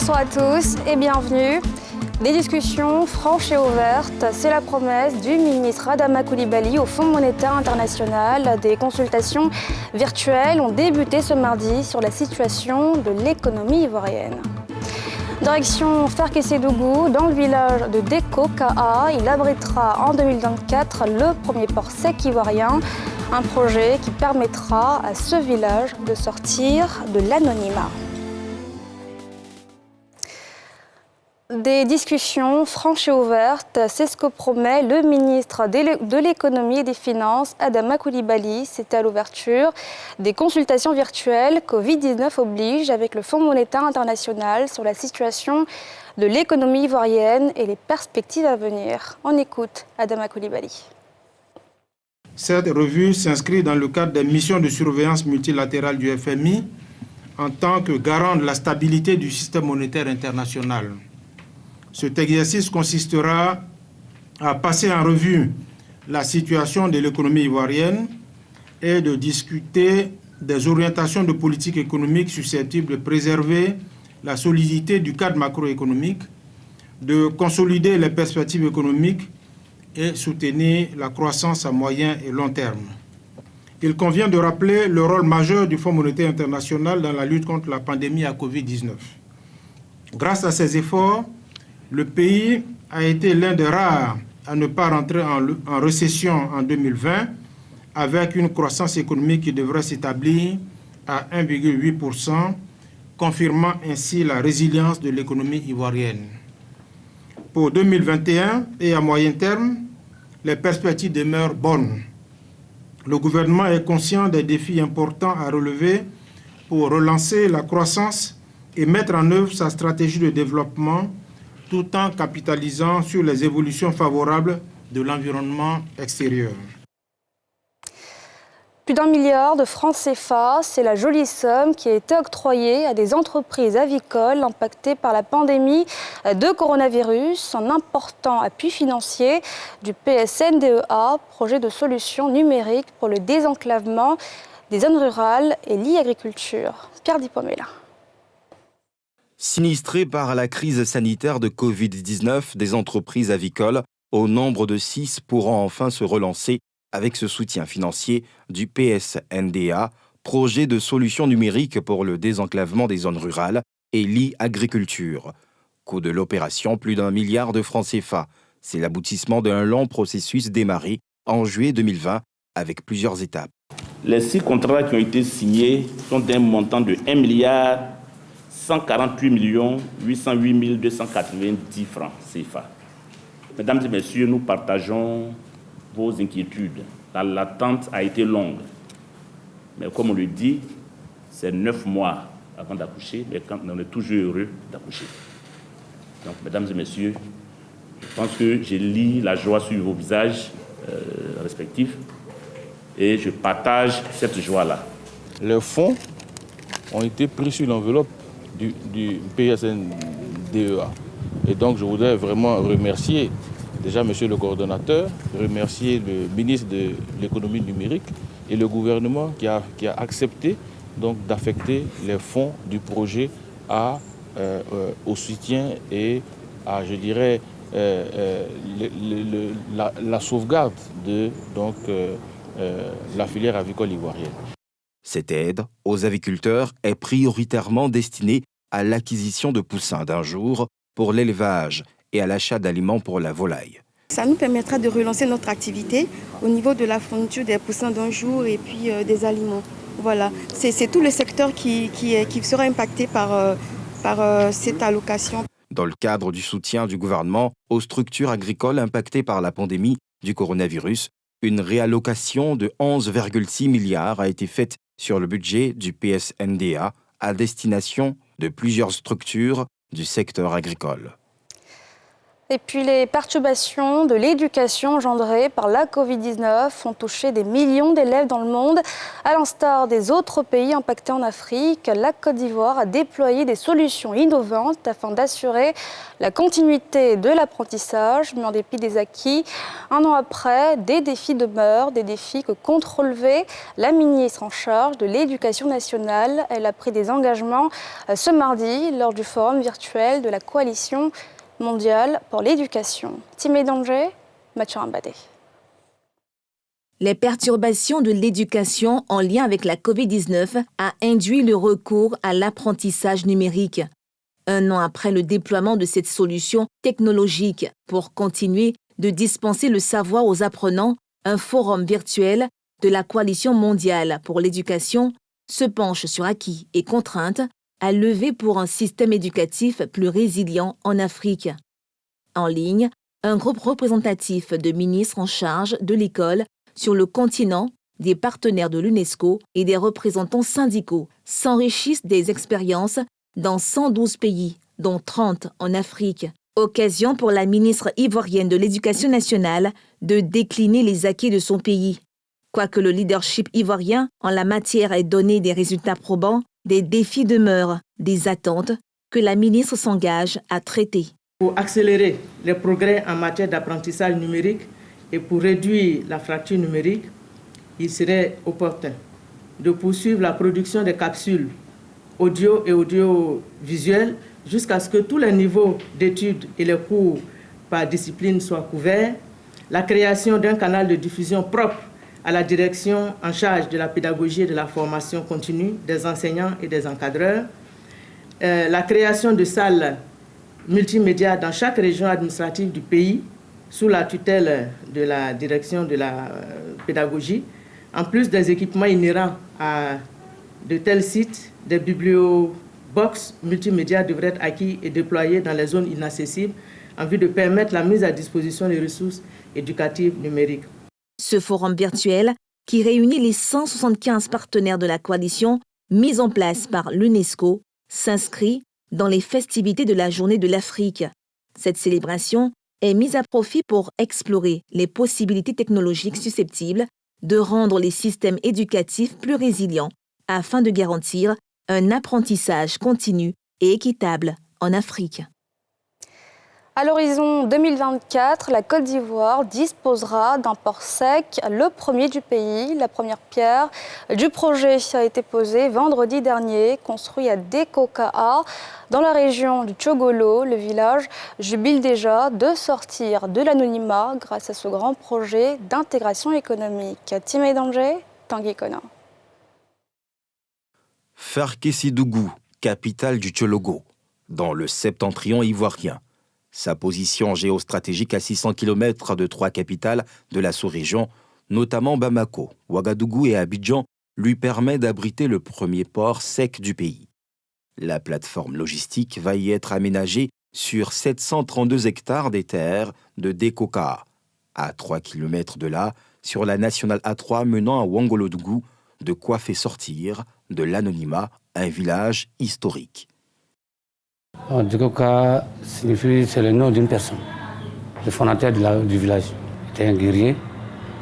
Bonsoir à tous et bienvenue. Des discussions franches et ouvertes, c'est la promesse du ministre Adama Coulibaly au Fonds monétaire international. Des consultations virtuelles ont débuté ce mardi sur la situation de l'économie ivoirienne. Direction Ferkessédougou, dans le village de Deko Kaa, il abritera en 2024 le premier port sec ivoirien, un projet qui permettra à ce village de sortir de l'anonymat. Des discussions franches et ouvertes, c'est ce que promet le ministre de l'économie et des finances, Adama Coulibaly. C'était à l'ouverture des consultations virtuelles Covid-19 oblige avec le Fonds monétaire international sur la situation de l'économie ivoirienne et les perspectives à venir. On écoute Adama Coulibaly. Cette revue s'inscrit dans le cadre des missions de surveillance multilatérale du FMI en tant que garant de la stabilité du système monétaire international. Cet exercice consistera à passer en revue la situation de l'économie ivoirienne et de discuter des orientations de politique économique susceptibles de préserver la solidité du cadre macroéconomique, de consolider les perspectives économiques et soutenir la croissance à moyen et long terme. Il convient de rappeler le rôle majeur du Fonds monétaire international dans la lutte contre la pandémie à Covid-19. Grâce à ces efforts, le pays a été l'un des rares à ne pas rentrer en récession en 2020, avec une croissance économique qui devrait s'établir à 1,8%, confirmant ainsi la résilience de l'économie ivoirienne. Pour 2021 et à moyen terme, les perspectives demeurent bonnes. Le gouvernement est conscient des défis importants à relever pour relancer la croissance et mettre en œuvre sa stratégie de développement tout en capitalisant sur les évolutions favorables de l'environnement extérieur. Plus d'1 milliard de francs CFA, c'est la jolie somme qui a été octroyée à des entreprises avicoles impactées par la pandémie de coronavirus en important appui financier du PSNDEA, projet de solution numérique pour le désenclavement des zones rurales et l'e-agriculture. Pierre Dipomela. Sinistrées par la crise sanitaire de Covid-19, des entreprises avicoles au nombre de 6 pourront enfin se relancer avec ce soutien financier du PSNDA, projet de solution numérique pour le désenclavement des zones rurales et l'e-agriculture. Coût de l'opération, plus d'1 milliard de francs CFA. C'est l'aboutissement d'un long processus démarré en juillet 2020 avec plusieurs étapes. Les 6 contrats qui ont été signés sont d'un montant de 1 milliard 148 808 290 francs CFA. Mesdames et messieurs, nous partageons vos inquiétudes. L'attente a été longue. Mais comme on le dit, c'est 9 mois avant d'accoucher, mais quand on est toujours heureux d'accoucher. Donc, mesdames et messieurs, je pense que je lis la joie sur vos visages respectifs et je partage cette joie-là. Les fonds ont été pris sur l'enveloppe du PSNDEA. Et donc, je voudrais vraiment remercier déjà monsieur le coordonnateur, remercier le ministre de l'économie numérique et le gouvernement qui a accepté donc d'affecter les fonds du projet au soutien et à, je dirais, la sauvegarde de la filière avicole ivoirienne. Cette aide aux aviculteurs est prioritairement destinée à l'acquisition de poussins d'un jour pour l'élevage et à l'achat d'aliments pour la volaille. Ça nous permettra de relancer notre activité au niveau de la fourniture des poussins d'un jour et puis des aliments. Voilà, c'est tout le secteur qui sera impacté par cette allocation. Dans le cadre du soutien du gouvernement aux structures agricoles impactées par la pandémie du coronavirus, une réallocation de 11,6 milliards a été faite sur le budget du PSNDA à destination de plusieurs structures du secteur agricole. Et puis les perturbations de l'éducation engendrées par la Covid-19 ont touché des millions d'élèves dans le monde. À l'instar des autres pays impactés en Afrique, la Côte d'Ivoire a déployé des solutions innovantes afin d'assurer la continuité de l'apprentissage. Mais en dépit des acquis, un an après, des défis demeurent, des défis que compte relever la ministre en charge de l'Éducation nationale. Elle a pris des engagements ce mardi lors du forum virtuel de la coalition mondiale pour l'éducation. Timé Danger, Mathieu Rambadé. Les perturbations de l'éducation en lien avec la Covid-19 a induit le recours à l'apprentissage numérique. Un an après le déploiement de cette solution technologique pour continuer de dispenser le savoir aux apprenants, un forum virtuel de la Coalition mondiale pour l'éducation se penche sur acquis et contraintes à lever pour un système éducatif plus résilient en Afrique. En ligne, un groupe représentatif de ministres en charge de l'école sur le continent, des partenaires de l'UNESCO et des représentants syndicaux s'enrichissent des expériences dans 112 pays, dont 30 en Afrique. Occasion pour la ministre ivoirienne de l'Éducation nationale de décliner les acquis de son pays. Quoique le leadership ivoirien en la matière ait donné des résultats probants, des défis demeurent, des attentes que la ministre s'engage à traiter. Pour accélérer les progrès en matière d'apprentissage numérique et pour réduire la fracture numérique, il serait opportun de poursuivre la production des capsules audio et audiovisuelles jusqu'à ce que tous les niveaux d'études et les cours par discipline soient couverts, la création d'un canal de diffusion propre à la direction en charge de la pédagogie et de la formation continue des enseignants et des encadreurs, la création de salles multimédia dans chaque région administrative du pays sous la tutelle de la direction de la pédagogie, en plus des équipements inhérents à de tels sites, des bibliobox multimédia devraient être acquis et déployés dans les zones inaccessibles en vue de permettre la mise à disposition des ressources éducatives numériques. Ce forum virtuel, qui réunit les 175 partenaires de la coalition mise en place par l'UNESCO, s'inscrit dans les festivités de la Journée de l'Afrique. Cette célébration est mise à profit pour explorer les possibilités technologiques susceptibles de rendre les systèmes éducatifs plus résilients afin de garantir un apprentissage continu et équitable en Afrique. À l'horizon 2024, la Côte d'Ivoire disposera d'un port sec, le premier du pays. La première pierre du projet a été posée vendredi dernier, construit à Dekokaa, dans la région du Tchogolo. Le village jubile déjà de sortir de l'anonymat grâce à ce grand projet d'intégration économique. Timé Danger, Tanguy Kona. Farkessidougou, capitale du Tchologo, dans le septentrion ivoirien. Sa position géostratégique à 600 km de trois capitales de la sous-région, notamment Bamako, Ouagadougou et Abidjan, lui permet d'abriter le premier port sec du pays. La plateforme logistique va y être aménagée sur 732 hectares des terres de Dekokaa, à 3 km de là, sur la nationale A3 menant à Ouangolodougou, de quoi fait sortir de l'anonymat un village historique. Dekokaa signifie, c'est le nom d'une personne, le fondateur du village. C'était un guerrier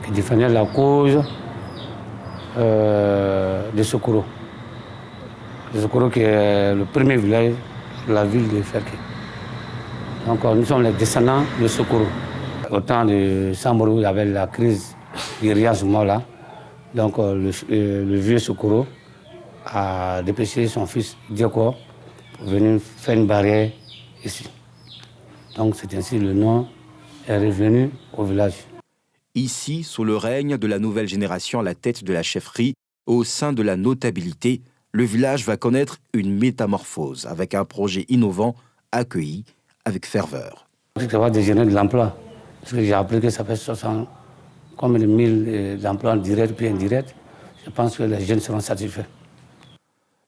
qui défendait la cause de Sokoro. Le Sokoro qui est le premier village de la ville de Ferké. Donc nous sommes les descendants de Sokoro. Au temps de Samboro, il y avait la crise guerrière à ce moment-là. Donc le vieux Sokoro a dépêché son fils Dioko pour venir faire une barrière ici. Donc c'est ainsi le nom est revenu au village. Ici, sous le règne de la nouvelle génération à la tête de la chefferie, au sein de la notabilité, le village va connaître une métamorphose avec un projet innovant accueilli avec ferveur. Ça va générer de l'emploi. Parce que j'ai appris que ça fait 60 comme 1000 emplois directs puis indirects. Je pense que les jeunes seront satisfaits.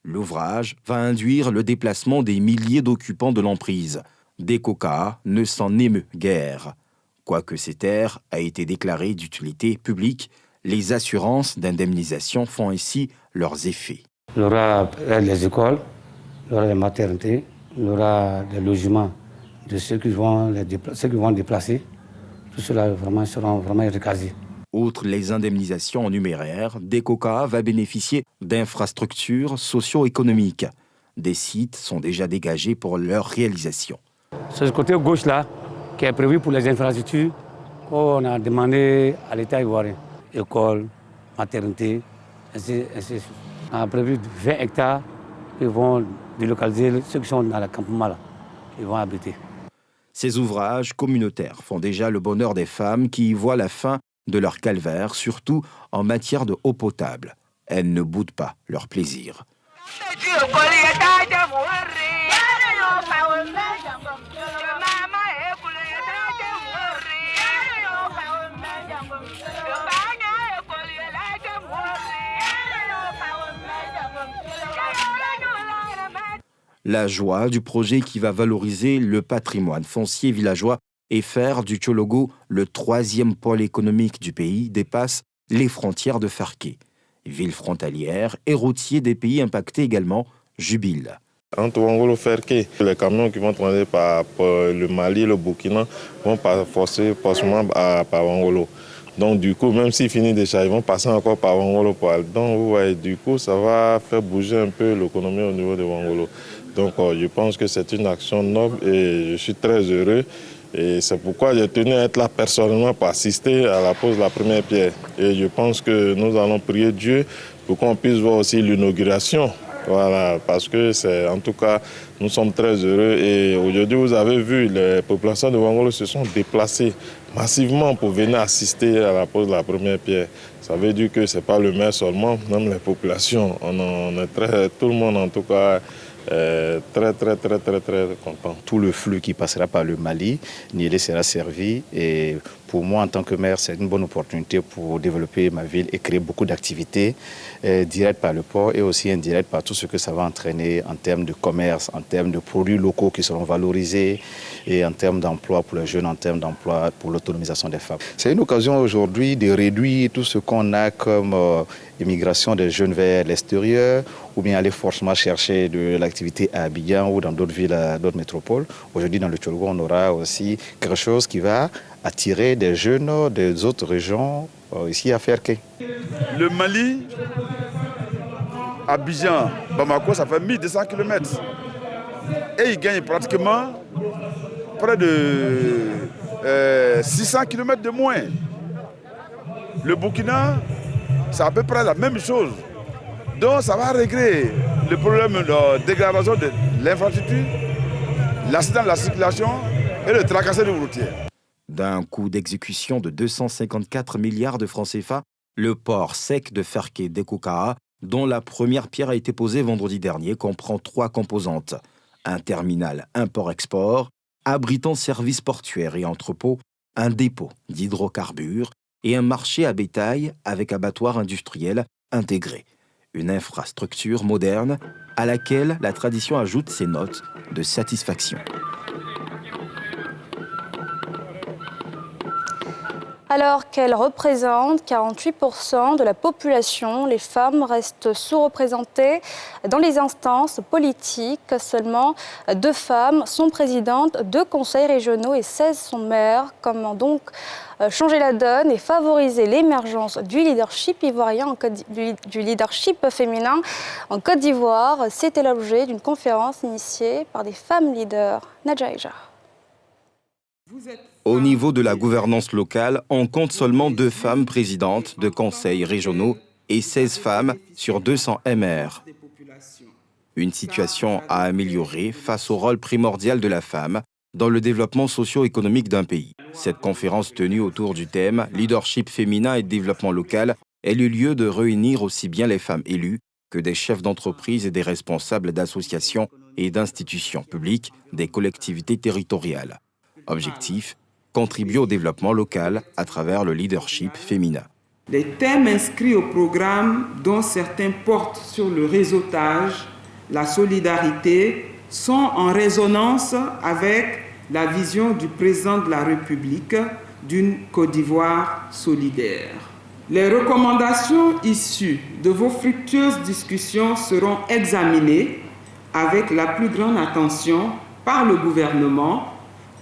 L'ouvrage va induire le déplacement des milliers d'occupants de l'emprise. Dekokaa ne s'en émeut guère. Quoique ces terres aient été déclarées d'utilité publique, les assurances d'indemnisation font ainsi leurs effets. Il y aura les écoles, il y aura les maternités, il y aura des logements de ceux qui vont déplacer. Tout cela vraiment, seront vraiment recasés. Outre les indemnisations en numéraire, DECOCA va bénéficier d'infrastructures socio-économiques. Des sites sont déjà dégagés pour leur réalisation. C'est ce côté gauche-là qui est prévu pour les infrastructures qu'on a demandé à l'État ivoirien. École, maternité, ainsi. On a prévu 20 hectares qui vont délocaliser ceux qui sont dans le campement là, qui vont habiter. Ces ouvrages communautaires font déjà le bonheur des femmes qui y voient la fin de leur calvaire, surtout en matière de eau potable. Elles ne boudent pas leur plaisir. La joie du projet qui va valoriser le patrimoine foncier villageois et faire du Tchologo le 3e pôle économique du pays dépasse les frontières de Ferké. Ville frontalière et routier des pays impactés également jubilent. Entre Wangolo et Ferké, les camions qui vont transporter par le Mali et le Burkina vont forcément par Wangolo. Donc du coup, même s'ils finissent déjà, ils vont passer encore par Wangolo. Donc vous voyez, du coup, ça va faire bouger un peu l'économie au niveau de Wangolo. Donc je pense que c'est une action noble et je suis très heureux. Et c'est pourquoi j'ai tenu à être là personnellement pour assister à la pose de la première pierre. Et je pense que nous allons prier Dieu pour qu'on puisse voir aussi l'inauguration. Voilà, parce que c'est, en tout cas, nous sommes très heureux. Et aujourd'hui, vous avez vu, les populations de Wangolo se sont déplacées massivement pour venir assister à la pose de la première pierre. Ça veut dire que ce n'est pas le maire seulement, même les populations. On est tout le monde, en tout cas, très content. Tout le flux qui passera par le Mali, Niélé sera servi. Et pour moi, en tant que maire, c'est une bonne opportunité pour développer ma ville et créer beaucoup d'activités directes par le port et aussi indirectes par tout ce que ça va entraîner en termes de commerce, en termes de produits locaux qui seront valorisés et en termes d'emploi pour les jeunes, en termes d'emploi pour l'autonomisation des femmes. C'est une occasion aujourd'hui de réduire tout ce qu'on a comme immigration des jeunes vers l'extérieur ou bien aller forcément chercher de l'activité à Abidjan ou dans d'autres villes, d'autres métropoles. Aujourd'hui, dans le Tchologo, on aura aussi quelque chose qui va attirer des jeunes des autres régions ici à Ferké. Le Mali, Abidjan, Bamako, ça fait 1200 km. Et ils gagnent pratiquement près de 600 km de moins. Le Burkina, c'est à peu près la même chose. Donc ça va régler le problème de dégradation de l'infrastructure, l'accident de la circulation et le tracassé de routiers. D'un coût d'exécution de 254 milliards de francs CFA, le port sec de Ferké DECOCA, dont la première pierre a été posée vendredi dernier, comprend 3 composantes. Un terminal import-export, abritant services portuaires et entrepôts, un dépôt d'hydrocarbures et un marché à bétail avec abattoir industriel intégré. Une infrastructure moderne à laquelle la tradition ajoute ses notes de satisfaction. Alors qu'elles représentent 48% de la population, les femmes restent sous-représentées dans les instances politiques. Seulement 2 femmes sont présidentes de conseils régionaux et 16 sont maires. Comment donc changer la donne et favoriser l'émergence du leadership ivoirien, du leadership féminin en Côte d'Ivoire? C'était l'objet d'une conférence initiée par des femmes leaders. Nadja Eja. Au niveau de la gouvernance locale, on compte seulement 2 femmes présidentes de conseils régionaux et 16 femmes sur 200 MR. Une situation à améliorer face au rôle primordial de la femme dans le développement socio-économique d'un pays. Cette conférence tenue autour du thème « Leadership féminin et développement local » est le lieu de réunir aussi bien les femmes élues que des chefs d'entreprise et des responsables d'associations et d'institutions publiques des collectivités territoriales. Objectif, contribuer au développement local à travers le leadership féminin. Les thèmes inscrits au programme, dont certains portent sur le réseautage, la solidarité, sont en résonance avec la vision du président de la République d'une Côte d'Ivoire solidaire. Les recommandations issues de vos fructueuses discussions seront examinées avec la plus grande attention par le gouvernement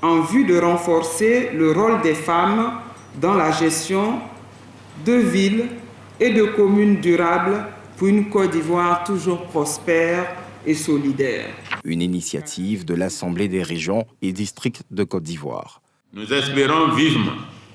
en vue de renforcer le rôle des femmes dans la gestion de villes et de communes durables pour une Côte d'Ivoire toujours prospère et solidaire. Une initiative de l'Assemblée des régions et districts de Côte d'Ivoire. Nous espérons vivement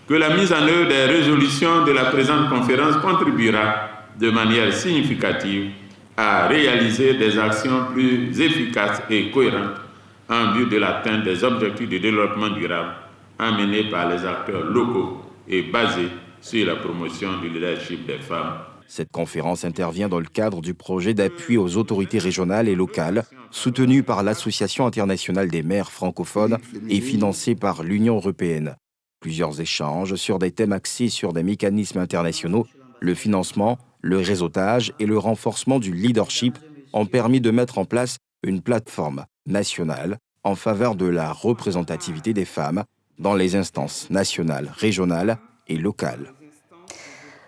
que la mise en œuvre des résolutions de la présente conférence contribuera de manière significative à réaliser des actions plus efficaces et cohérentes en vue de l'atteinte des objectifs de développement durable amenés par les acteurs locaux et basés sur la promotion du leadership des femmes. Cette conférence intervient dans le cadre du projet d'appui aux autorités régionales et locales, soutenu par l'Association internationale des maires francophones et financé par l'Union européenne. Plusieurs échanges sur des thèmes axés sur des mécanismes internationaux, le financement, le réseautage et le renforcement du leadership ont permis de mettre en place une plateforme nationale en faveur de la représentativité des femmes dans les instances nationales, régionales et locales.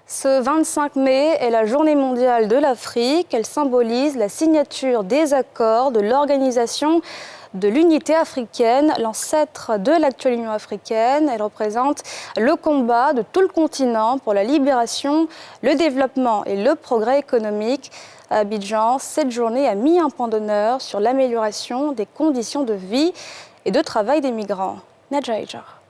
Ce 25 mai est la Journée mondiale de l'Afrique. Elle symbolise la signature des accords de l'Organisation de l'Unité africaine, l'ancêtre de l'actuelle Union africaine. Elle représente le combat de tout le continent pour la libération, le développement et le progrès économique. À Abidjan, cette journée a mis un point d'honneur sur l'amélioration des conditions de vie et de travail des migrants. Nadja Ejar.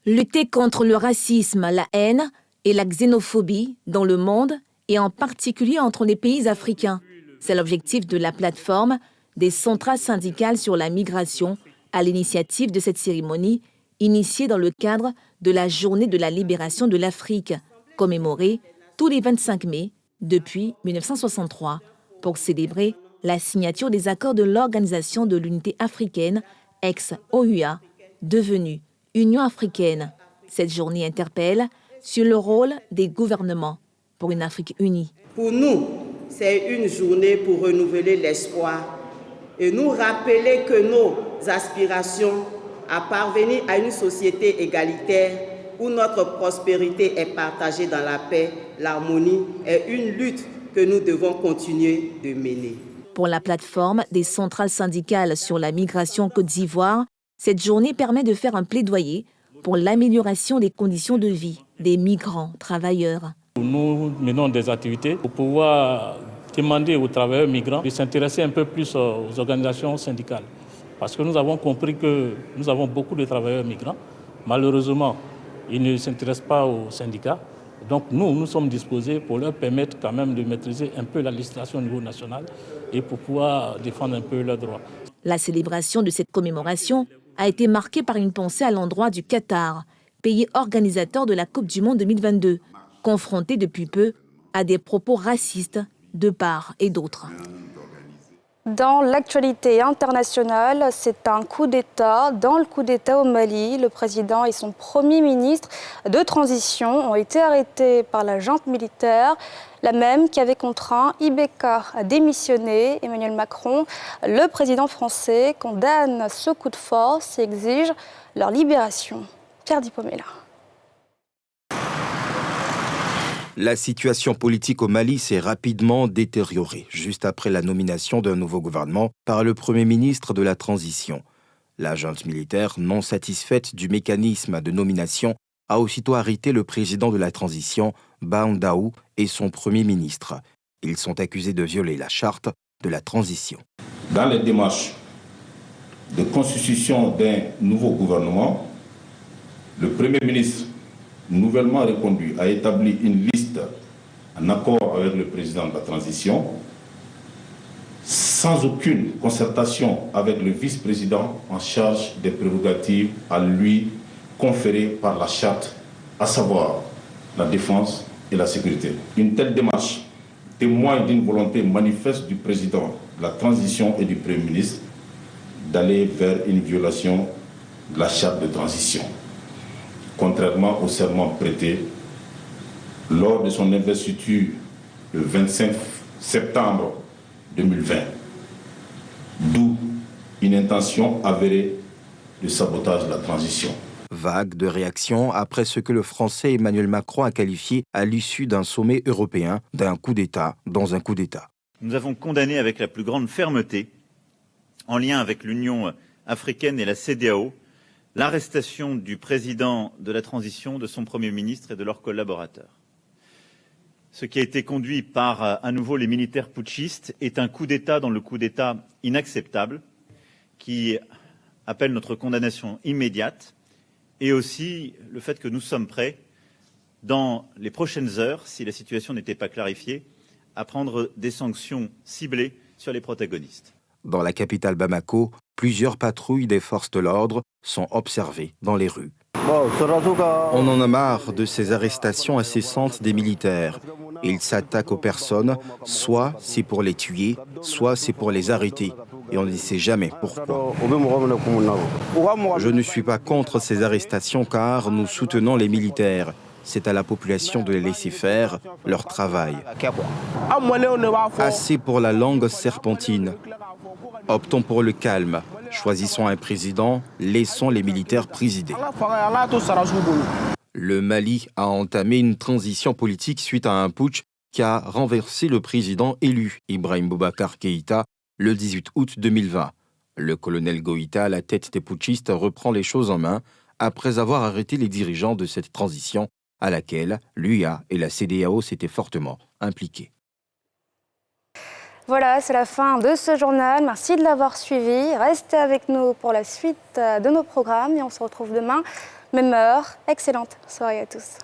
Lutter contre le racisme, la haine et la xénophobie dans le monde et en particulier entre les pays africains. C'est l'objectif de la plateforme des centrales syndicales sur la migration à l'initiative de cette cérémonie initiée dans le cadre de la Journée de la libération de l'Afrique, commémorée tous les 25 mai depuis 1963 pour célébrer la signature des accords de l'Organisation de l'Unité africaine, ex-OUA, devenue Union africaine. Cette journée interpelle sur le rôle des gouvernements pour une Afrique unie. Pour nous, c'est une journée pour renouveler l'espoir et nous rappeler que nos aspirations à parvenir à une société égalitaire où notre prospérité est partagée dans la paix, l'harmonie est une lutte que nous devons continuer de mener. Pour la plateforme des centrales syndicales sur la migration Côte d'Ivoire, cette journée permet de faire un plaidoyer pour l'amélioration des conditions de vie des migrants travailleurs. Nous menons des activités pour pouvoir demander aux travailleurs migrants de s'intéresser un peu plus aux organisations syndicales. Parce que nous avons compris que nous avons beaucoup de travailleurs migrants. Malheureusement, ils ne s'intéressent pas aux syndicats. Donc nous sommes disposés pour leur permettre quand même de maîtriser un peu la législation au niveau national et pour pouvoir défendre un peu leurs droits. La célébration de cette commémoration a été marquée par une pensée à l'endroit du Qatar, pays organisateur de la Coupe du Monde 2022, confronté depuis peu à des propos racistes de part et d'autre. Dans l'actualité internationale, c'est un coup d'État. Dans le coup d'État au Mali, le président et son premier ministre de transition ont été arrêtés par la junte militaire, la même qui avait contraint Ibeka à démissionner. Emmanuel Macron, le président français, condamne ce coup de force et exige leur libération. Pierre Dipomela. La situation politique au Mali s'est rapidement détériorée, juste après la nomination d'un nouveau gouvernement par le Premier ministre de la Transition. La junte militaire, non satisfaite du mécanisme de nomination, a aussitôt arrêté le président de la Transition, Baandaou, et son Premier ministre. Ils sont accusés de violer la charte de la transition. Dans les démarches de constitution d'un nouveau gouvernement, le Premier ministre nouvellement reconduit a établi une liste en accord avec le président de la transition, sans aucune concertation avec le vice-président en charge des prérogatives à lui conférées par la charte, à savoir la défense et la sécurité. Une telle démarche témoigne d'une volonté manifeste du président de la transition et du Premier ministre d'aller vers une violation de la charte de transition, contrairement au serment prêté lors de son investiture le 25 septembre 2020, d'où une intention avérée de sabotage de la transition. Vague de réactions après ce que le Français Emmanuel Macron a qualifié à l'issue d'un sommet européen d'un coup d'État dans un coup d'État. Nous avons condamné avec la plus grande fermeté, en lien avec l'Union africaine et la CEDEAO l'arrestation du président de la transition, de son Premier ministre et de leurs collaborateurs. Ce qui a été conduit par, à nouveau, les militaires putschistes est un coup d'État dans le coup d'État inacceptable qui appelle notre condamnation immédiate et aussi le fait que nous sommes prêts, dans les prochaines heures, si la situation n'était pas clarifiée, à prendre des sanctions ciblées sur les protagonistes. Dans la capitale Bamako, plusieurs patrouilles des forces de l'ordre sont observées dans les rues. On en a marre de ces arrestations incessantes des militaires. Ils s'attaquent aux personnes, soit c'est pour les tuer, soit c'est pour les arrêter. Et on ne sait jamais pourquoi. Je ne suis pas contre ces arrestations car nous soutenons les militaires. C'est à la population de les laisser faire leur travail. Assez pour la langue serpentine. Optons pour le calme. Choisissons un président, laissons les militaires présider. Le Mali a entamé une transition politique suite à un putsch qui a renversé le président élu, Ibrahim Boubacar Keïta, le 18 août 2020. Le colonel Goïta, à la tête des putschistes, reprend les choses en main après avoir arrêté les dirigeants de cette transition à laquelle l'UA et la CEDEAO s'étaient fortement impliqués. Voilà, c'est la fin de ce journal. Merci de l'avoir suivi. Restez avec nous pour la suite de nos programmes et on se retrouve demain, même heure. Excellente soirée à tous.